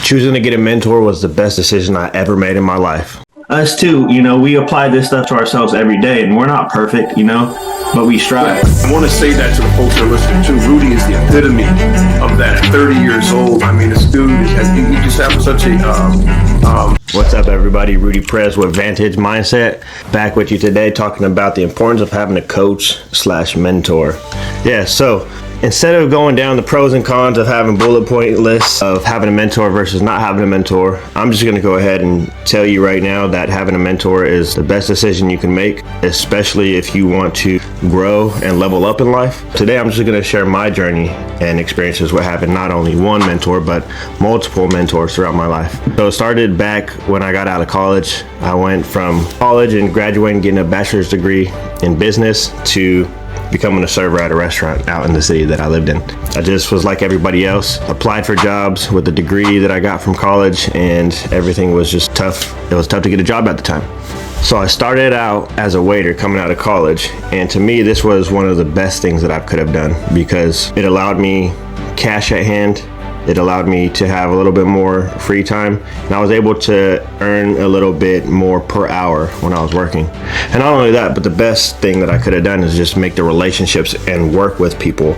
Choosing to get a mentor was the best decision I ever made in my life. Us too, we apply this stuff to ourselves every day, and we're not perfect, but we strive. I want to say that to the folks that are listening too. Rudy is the epitome of that. 30 years old. I mean, this dude, he just has such a... What's up, everybody? Rudy Perez with Vantage Mindset. Back with you today talking about the importance of having a coach/mentor. Yeah, so instead of going down the pros and cons of having bullet point lists of having a mentor versus not having a mentor, I'm just going to go ahead and tell you right now that having a mentor is the best decision you can make, especially if you want to grow and level up in life. Today, I'm just going to share my journey and experiences with having not only one mentor, but multiple mentors throughout my life. So it started back when I got out of college. I went from college and graduating, getting a bachelor's degree in business to becoming a server at a restaurant out in the city that I lived in. I just was like everybody else, applied for jobs with the degree that I got from college, and everything was just tough. It was tough to get a job at the time. So I started out as a waiter coming out of college, and to me this was one of the best things that I could have done because it allowed me cash at hand. It allowed me to have a little bit more free time, and I was able to earn a little bit more per hour when I was working. And not only that, but the best thing that I could have done is just make the relationships and work with people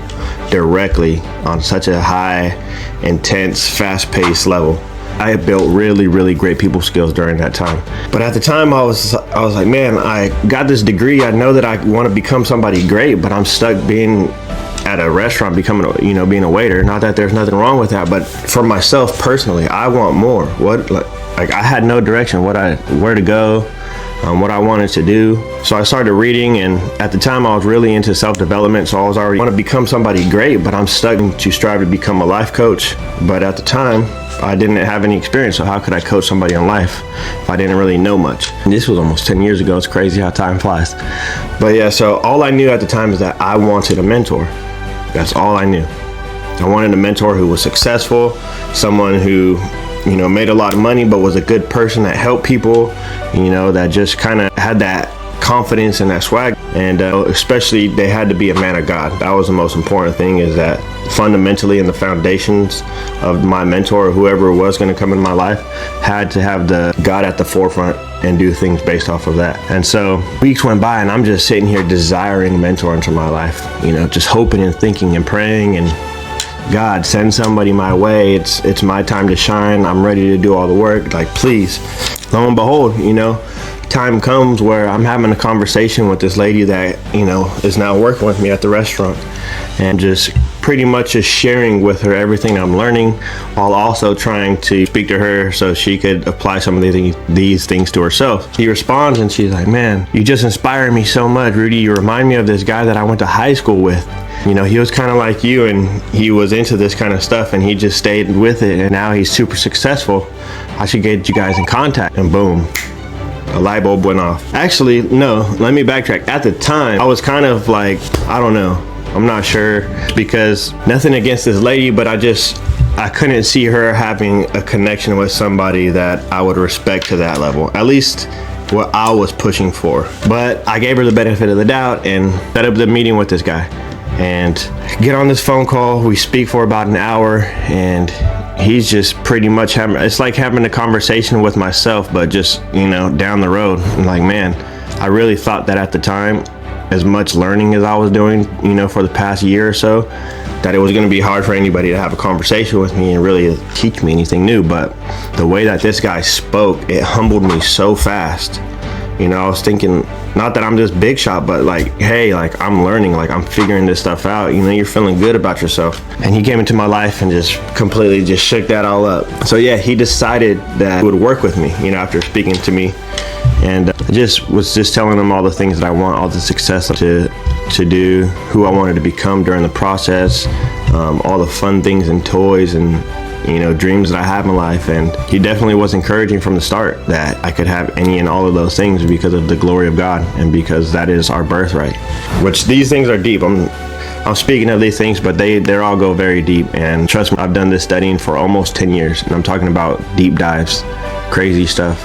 directly on such a high, intense, fast-paced level. I had built really, really great people skills during that time. But at the time I was like, man, I got this degree. I know that I want to become somebody great, but I'm stuck being at a restaurant, being a waiter. Not that there's nothing wrong with that, but for myself personally, I want more. I had no direction, where to go, what I wanted to do. So I started reading, and at the time I was really into self-development. So I was already want to become somebody great, but I'm stuck to strive to become a life coach. But at the time, I didn't have any experience, so how could I coach somebody on life if I didn't really know much? And this was almost 10 years ago. It's crazy how time flies. But yeah, so all I knew at the time is that I wanted a mentor. That's all I knew. I wanted a mentor who was successful, someone who, made a lot of money, but was a good person that helped people, that just kind of had that confidence and that swag. And especially they had to be a man of God. That was the most important thing, is that fundamentally in the foundations of my mentor or whoever was going to come in my life had to have the God at the forefront and do things based off of that. And so weeks went by and I'm just sitting here desiring a mentor into my life, just hoping and thinking and praying, and God, send somebody my way. It's my time to shine. I'm ready to do all the work. Like, please. Lo and behold, time comes where I'm having a conversation with this lady that, is now working with me at the restaurant, and just pretty much just sharing with her everything I'm learning, while also trying to speak to her so she could apply some of these things to herself. She responds and she's like, man, you just inspire me so much, Rudy. You remind me of this guy that I went to high school with. He was kind of like you, and he was into this kind of stuff, and he just stayed with it, and now he's super successful. I should get you guys in contact. And boom, a light bulb went off. Actually, no, let me backtrack. At the time, I was kind of like, I don't know, I'm not sure, because nothing against this lady, but I couldn't see her having a connection with somebody that I would respect to that level, at least what I was pushing for. But I gave her the benefit of the doubt and set up the meeting with this guy, and get on this phone call. We speak for about an hour, and he's just pretty much it's like having a conversation with myself, but just, down the road. I'm like, man, I really thought that at the time, as much learning as I was doing, for the past year or so, that it was going to be hard for anybody to have a conversation with me and really teach me anything new. But the way that this guy spoke, it humbled me so fast. I was thinking, not that I'm this big shot, but like, hey, like, I'm learning, like, I'm figuring this stuff out. You're feeling good about yourself. And he came into my life and just completely just shook that all up. So yeah, he decided that he would work with me, after speaking to me. And I was telling him all the things that I want, all the success to do, who I wanted to become during the process, all the fun things and toys and dreams that I have in life. And he definitely was encouraging from the start that I could have any and all of those things because of the glory of God, and because that is our birthright. Which these things are deep. I'm speaking of these things, but they all go very deep. And trust me, I've done this studying for almost 10 years, and I'm talking about deep dives, crazy stuff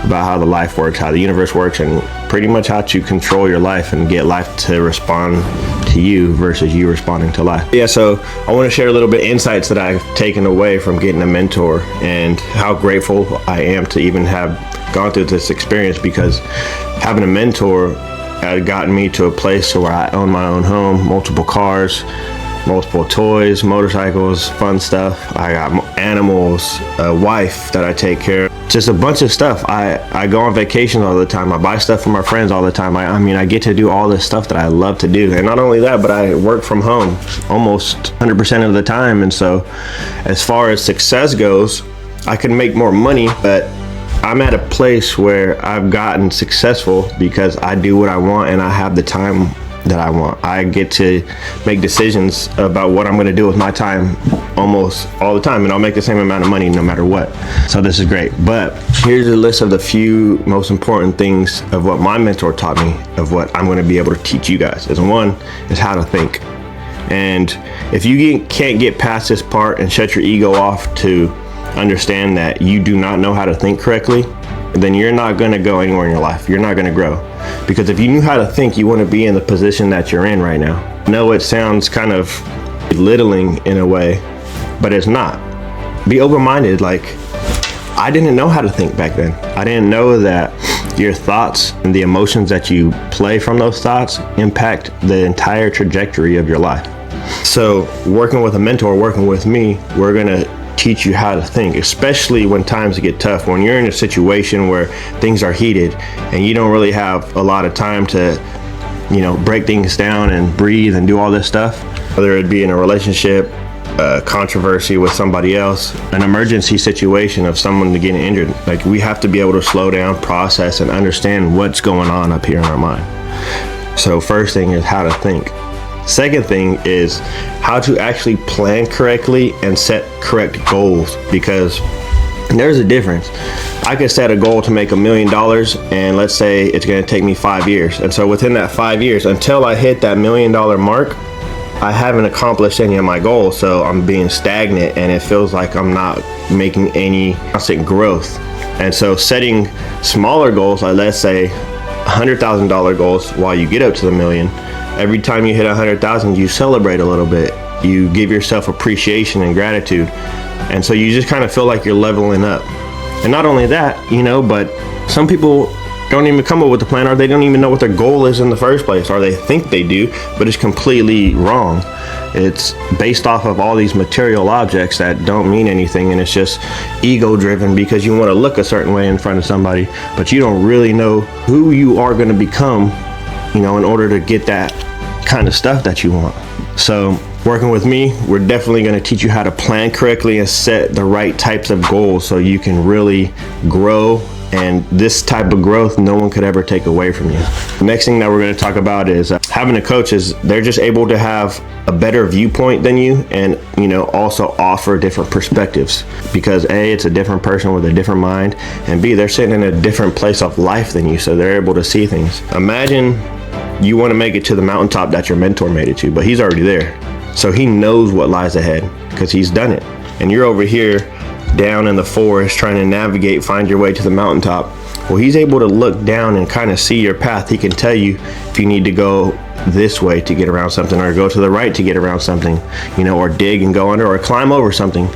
about how the life works, how the universe works, and pretty much how to control your life and get life to respond to you versus you responding to life. Yeah, so I want to share a little bit insights that I've taken away from getting a mentor and how grateful I am to even have gone through this experience, because having a mentor had gotten me to a place where I own my own home, multiple cars, multiple toys, motorcycles, fun stuff. I got animals, a wife that I take care of, just a bunch of stuff. I go on vacations all the time. I buy stuff for my friends all the time. I mean, I get to do all this stuff that I love to do. And not only that, but I work from home almost 100% of the time. And so as far as success goes, I can make more money, but I'm at a place where I've gotten successful because I do what I want and I have the time that I want. I get to make decisions about what I'm going to do with my time almost all the time, and I'll make the same amount of money no matter what. So this is great. But here's a list of the few most important things of what my mentor taught me, of what I'm going to be able to teach you guys. One is how to think. And if you can't get past this part and shut your ego off to understand that you do not know how to think correctly, then you're not going to go anywhere in your life. You're not going to grow. Because if you knew how to think, you wouldn't be in the position that you're in right now. I know it sounds kind of belittling in a way, but it's not. Be open-minded. Like, I didn't know how to think back then. I didn't know that your thoughts and the emotions that you play from those thoughts impact the entire trajectory of your life. So working with a mentor, working with me, we're going to teach you how to think, especially when times get tough, when you're in a situation where things are heated and you don't really have a lot of time to, break things down and breathe and do all this stuff, whether it be in a relationship, controversy with somebody else, an emergency situation of someone getting injured. Like, we have to be able to slow down, process, and understand what's going on up here in our mind. So first thing is how to think. Second thing is how to actually plan correctly and set correct goals, because there's a difference. I could set a goal to make $1 million, and let's say it's going to take me 5 years. And so within that 5 years, until I hit that $1 million mark, I haven't accomplished any of my goals. So I'm being stagnant and it feels like I'm not making any constant growth. And so setting smaller goals, like let's say $100,000 goals, while you get up to the million, every time you hit 100,000, you celebrate a little bit. You give yourself appreciation and gratitude. And so you just kind of feel like you're leveling up. And not only that, but some people don't even come up with a plan, or they don't even know what their goal is in the first place, or they think they do, but it's completely wrong. It's based off of all these material objects that don't mean anything, and it's just ego driven because you want to look a certain way in front of somebody, but you don't really know who you are going to become, in order to get that kind of stuff that you want. So working with me, we're definitely going to teach you how to plan correctly and set the right types of goals so you can really grow. And this type of growth, no one could ever take away from you. The next thing that we're going to talk about is having a coach is they're just able to have a better viewpoint than you, and also offer different perspectives, because A, it's a different person with a different mind, and B, they're sitting in a different place of life than you, so they're able to see things. Imagine you want to make it to the mountaintop that your mentor made it to, but he's already there. So he knows what lies ahead because he's done it. And you're over here down in the forest trying to navigate, find your way to the mountaintop. Well, he's able to look down and kind of see your path. He can tell you if you need to go this way to get around something, or go to the right to get around something, or dig and go under, or climb over something.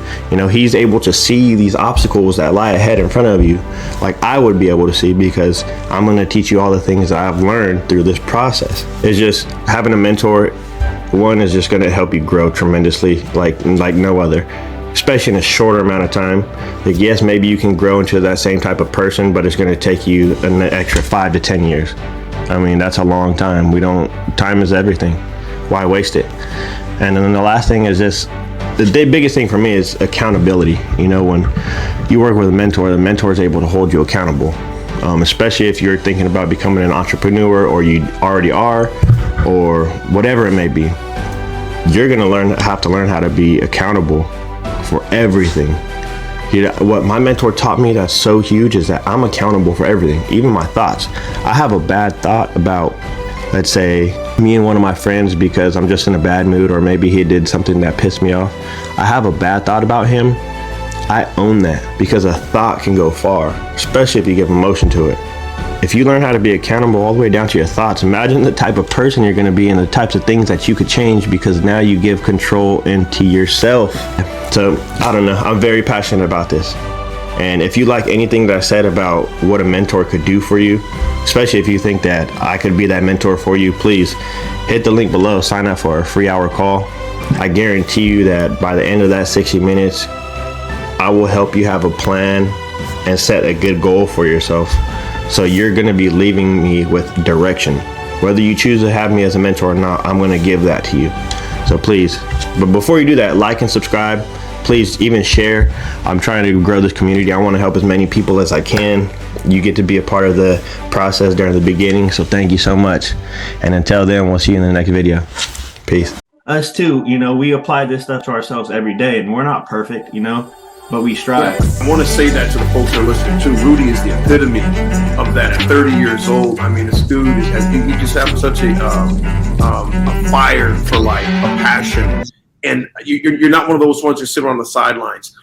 He's able to see these obstacles that lie ahead in front of you like I would be able to see, because I'm going to teach you all the things that I've learned through this process. It's just having a mentor, one, is just going to help you grow tremendously like no other, especially in a shorter amount of time. Like, yes, maybe you can grow into that same type of person, but it's going to take you an extra 5 to 10 years. I mean, that's a long time. Time is everything. Why waste it? And then the last thing is just, the biggest thing for me is accountability. When you work with a mentor, the mentor is able to hold you accountable, especially if you're thinking about becoming an entrepreneur, or you already are, or whatever it may be. You're going to have to learn how to be accountable for everything. What my mentor taught me that's so huge is that I'm accountable for everything, even my thoughts. I have a bad thought about, let's say, me and one of my friends because I'm just in a bad mood, or maybe he did something that pissed me off. I have a bad thought about him. I own that, because a thought can go far, especially if you give emotion to it. If you learn how to be accountable all the way down to your thoughts, imagine the type of person you're going to be and the types of things that you could change, because now you give control into yourself. So I don't know, I'm very passionate about this. And if you like anything that I said about what a mentor could do for you, especially if you think that I could be that mentor for you, please hit the link below, sign up for a free hour call. I guarantee you that by the end of that 60 minutes, I will help you have a plan and set a good goal for yourself. So you're going to be leaving me with direction. Whether you choose to have me as a mentor or not, I'm going to give that to you. So please, but before you do that, like and subscribe. Please even share. I'm trying to grow this community. I want to help as many people as I can. You get to be a part of the process during the beginning. So thank you so much. And until then, we'll see you in the next video. Peace. Us too, we apply this stuff to ourselves every day, and we're not perfect, but we strive. I want to say that to the folks that are listening too. Rudy is the epitome of that. At 30 years old, I mean, this dude he just has such a fire for life, a passion, and you're not one of those ones that sit on the sidelines.